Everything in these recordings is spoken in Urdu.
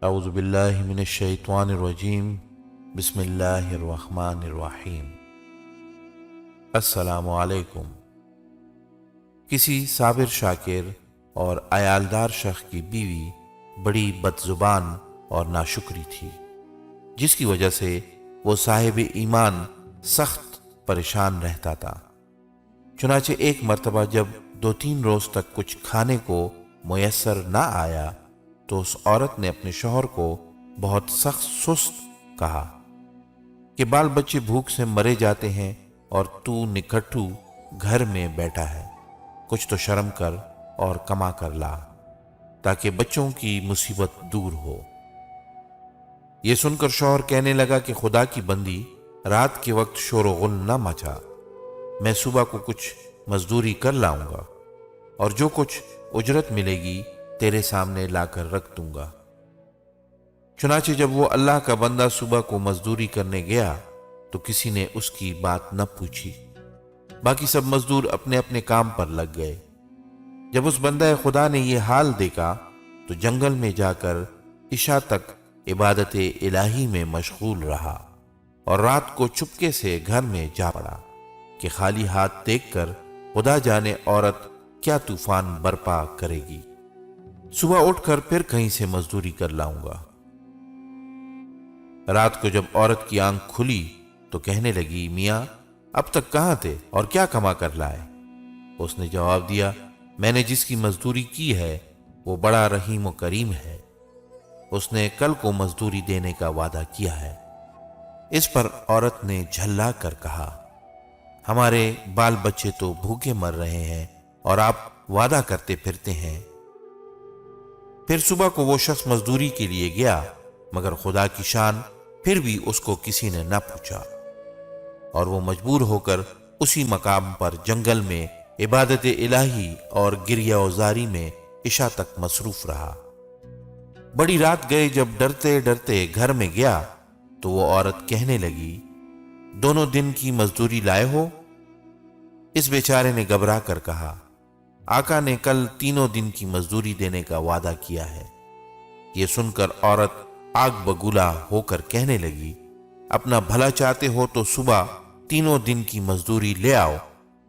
اعوذ باللہ من الشیطان الرجیم بسم اللہ الرحمن الرحیم۔ السلام علیکم۔ کسی صابر شاکر اور عیالدار شخص کی بیوی بڑی بدزبان اور ناشکری تھی، جس کی وجہ سے وہ صاحب ایمان سخت پریشان رہتا تھا۔ چنانچہ ایک مرتبہ جب 2-3 روز تک کچھ کھانے کو میسر نہ آیا تو اس عورت نے اپنے شوہر کو بہت سخت سست کہا کہ بال بچے بھوک سے مرے جاتے ہیں اور تو نکھٹو گھر میں بیٹھا ہے، کچھ تو شرم کر اور کما کر لا تاکہ بچوں کی مصیبت دور ہو۔ یہ سن کر شوہر کہنے لگا کہ خدا کی بندی، رات کے وقت شور و غل نہ مچا، میں صبح کو کچھ مزدوری کر لاؤں گا اور جو کچھ اجرت ملے گی تیرے سامنے لا کر رکھ دوں گا۔ چنانچہ جب وہ اللہ کا بندہ صبح کو مزدوری کرنے گیا تو کسی نے اس کی بات نہ پوچھی، باقی سب مزدور اپنے اپنے کام پر لگ گئے۔ جب اس بندہ خدا نے یہ حال دیکھا تو جنگل میں جا کر عشاء تک عبادت الہی میں مشغول رہا اور رات کو چپکے سے گھر میں جا پڑا کہ خالی ہاتھ دیکھ کر خدا جانے عورت کیا طوفان برپا کرے گی، صبح اٹھ کر پھر کہیں سے مزدوری کر لاؤں گا۔ رات کو جب عورت کی آنکھ کھلی تو کہنے لگی، میاں اب تک کہاں تھے اور کیا کما کر لائے؟ اس نے جواب دیا، میں نے جس کی مزدوری کی ہے وہ بڑا رحیم و کریم ہے، اس نے کل کو مزدوری دینے کا وعدہ کیا ہے۔ اس پر عورت نے جھلا کر کہا، ہمارے بال بچے تو بھوکے مر رہے ہیں اور آپ وعدہ کرتے پھرتے ہیں۔ پھر صبح کو وہ شخص مزدوری کے لیے گیا، مگر خدا کی شان پھر بھی اس کو کسی نے نہ پوچھا اور وہ مجبور ہو کر اسی مقام پر جنگل میں عبادت الہی اور گریہ وزاری میں عشاء تک مصروف رہا۔ بڑی رات گئے جب ڈرتے ڈرتے گھر میں گیا تو وہ عورت کہنے لگی، دونوں دن کی مزدوری لائے ہو؟ اس بیچارے نے گھبرا کر کہا، آقا نے کل 3 دن کی مزدوری دینے کا وعدہ کیا ہے۔ یہ سن کر عورت آگ بگولا ہو کر کہنے لگی، اپنا بھلا چاہتے ہو تو صبح 3 دن کی مزدوری لے آؤ،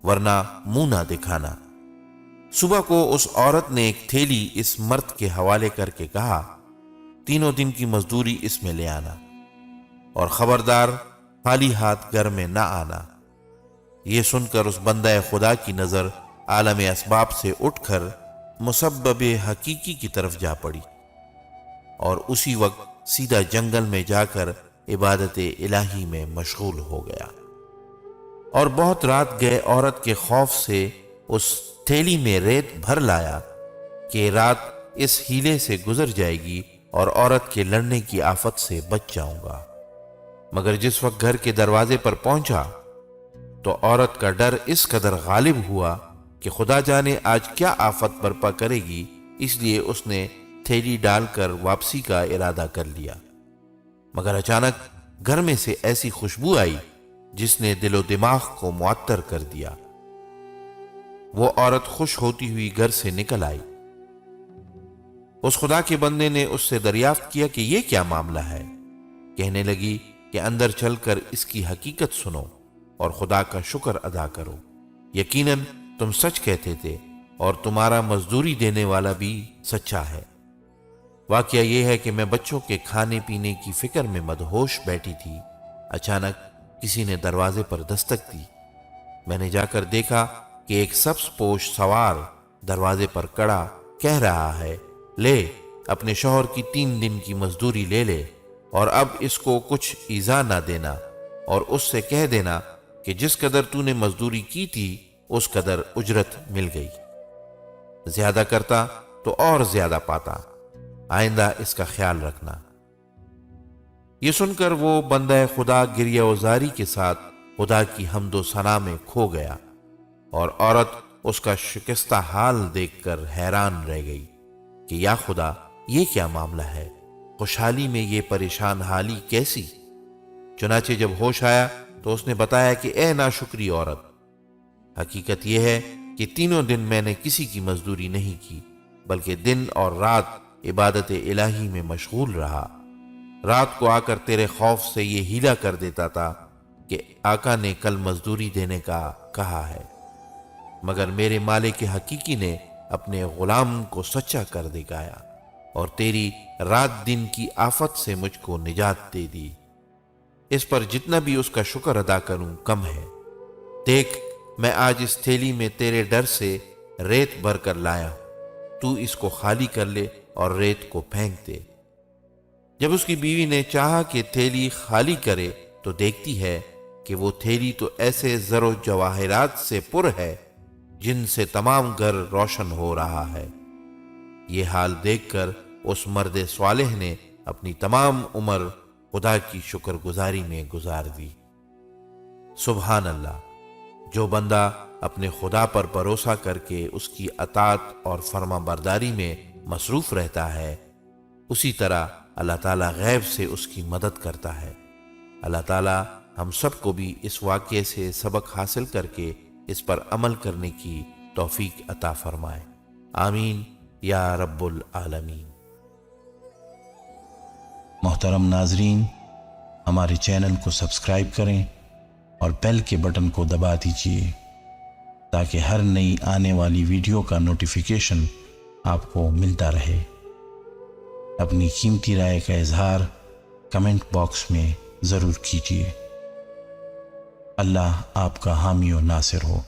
ورنہ منہ نہ دکھانا۔ صبح کو اس عورت نے ایک تھیلی اس مرد کے حوالے کر کے کہا، 3 دن کی مزدوری اس میں لے آنا اور خبردار خالی ہاتھ گھر میں نہ آنا۔ یہ سن کر اس بندہ خدا کی نظر عالم اسباب سے اٹھ کر مسبب حقیقی کی طرف جا پڑی اور اسی وقت سیدھا جنگل میں جا کر عبادت الہی میں مشغول ہو گیا۔ اور بہت رات گئے عورت کے خوف سے اس تھیلی میں ریت بھر لایا کہ رات اس ہیلے سے گزر جائے گی اور عورت کے لڑنے کی آفت سے بچ جاؤں گا۔ مگر جس وقت گھر کے دروازے پر پہنچا تو عورت کا ڈر اس قدر غالب ہوا کہ خدا جانے آج کیا آفت برپا کرے گی، اس لیے اس نے تھیلی ڈال کر واپسی کا ارادہ کر لیا۔ مگر اچانک گھر میں سے ایسی خوشبو آئی جس نے دل و دماغ کو معطر کر دیا۔ وہ عورت خوش ہوتی ہوئی گھر سے نکل آئی۔ اس خدا کے بندے نے اس سے دریافت کیا کہ یہ کیا معاملہ ہے؟ کہنے لگی کہ اندر چل کر اس کی حقیقت سنو اور خدا کا شکر ادا کرو، یقیناً تم سچ کہتے تھے اور تمہارا مزدوری دینے والا بھی سچا ہے۔ واقعہ یہ ہے کہ میں بچوں کے کھانے پینے کی فکر میں مدہوش بیٹھی تھی، اچانک کسی نے دروازے پر دستک دی۔ میں نے جا کر دیکھا کہ ایک سبز پوش سوار دروازے پر کڑا کہہ رہا ہے، لے اپنے شوہر کی 3 دن کی مزدوری لے لے اور اب اس کو کچھ ایذا نہ دینا اور اس سے کہہ دینا کہ جس قدر تو نے مزدوری کی تھی اس قدر اجرت مل گئی، زیادہ کرتا تو اور زیادہ پاتا، آئندہ اس کا خیال رکھنا۔ یہ سن کر وہ بندہ خدا گریہ وزاری کے ساتھ خدا کی حمد و ثنا میں کھو گیا اور عورت اس کا شکستہ حال دیکھ کر حیران رہ گئی کہ یا خدا یہ کیا معاملہ ہے، خوشحالی میں یہ پریشان حالی کیسی؟ چنانچہ جب ہوش آیا تو اس نے بتایا کہ اے ناشکری عورت، حقیقت یہ ہے کہ 3 دن میں نے کسی کی مزدوری نہیں کی، بلکہ دن اور رات عبادت الہی میں مشغول رہا۔ رات کو آ کر تیرے خوف سے یہ ہیلا کر دیتا تھا کہ آقا نے کل مزدوری دینے کا کہا ہے، مگر میرے مالک حقیقی نے اپنے غلام کو سچا کر دکھایا اور تیری رات دن کی آفت سے مجھ کو نجات دے دی۔ اس پر جتنا بھی اس کا شکر ادا کروں کم ہے۔ دیکھ، میں آج اس تھیلی میں تیرے ڈر سے ریت بھر کر لایا ہوں، تو اس کو خالی کر لے اور ریت کو پھینک دے۔ جب اس کی بیوی نے چاہا کہ تھیلی خالی کرے تو دیکھتی ہے کہ وہ تھیلی تو ایسے زر و جواہرات سے پر ہے جن سے تمام گھر روشن ہو رہا ہے۔ یہ حال دیکھ کر اس مرد صالح نے اپنی تمام عمر خدا کی شکر گزاری میں گزار دی۔ سبحان اللہ! جو بندہ اپنے خدا پر بھروسہ کر کے اس کی اطاعت اور فرما برداری میں مصروف رہتا ہے، اسی طرح اللہ تعالیٰ غیب سے اس کی مدد کرتا ہے۔ اللہ تعالیٰ ہم سب کو بھی اس واقعے سے سبق حاصل کر کے اس پر عمل کرنے کی توفیق عطا فرمائے۔ آمین یا رب العالمین۔ محترم ناظرین، ہمارے چینل کو سبسکرائب کریں اور بیل کے بٹن کو دبا دیجیے تاکہ ہر نئی آنے والی ویڈیو کا نوٹیفیکیشن آپ کو ملتا رہے۔ اپنی قیمتی رائے کا اظہار کمنٹ باکس میں ضرور کیجیے۔ اللہ آپ کا حامی و ناصر ہو۔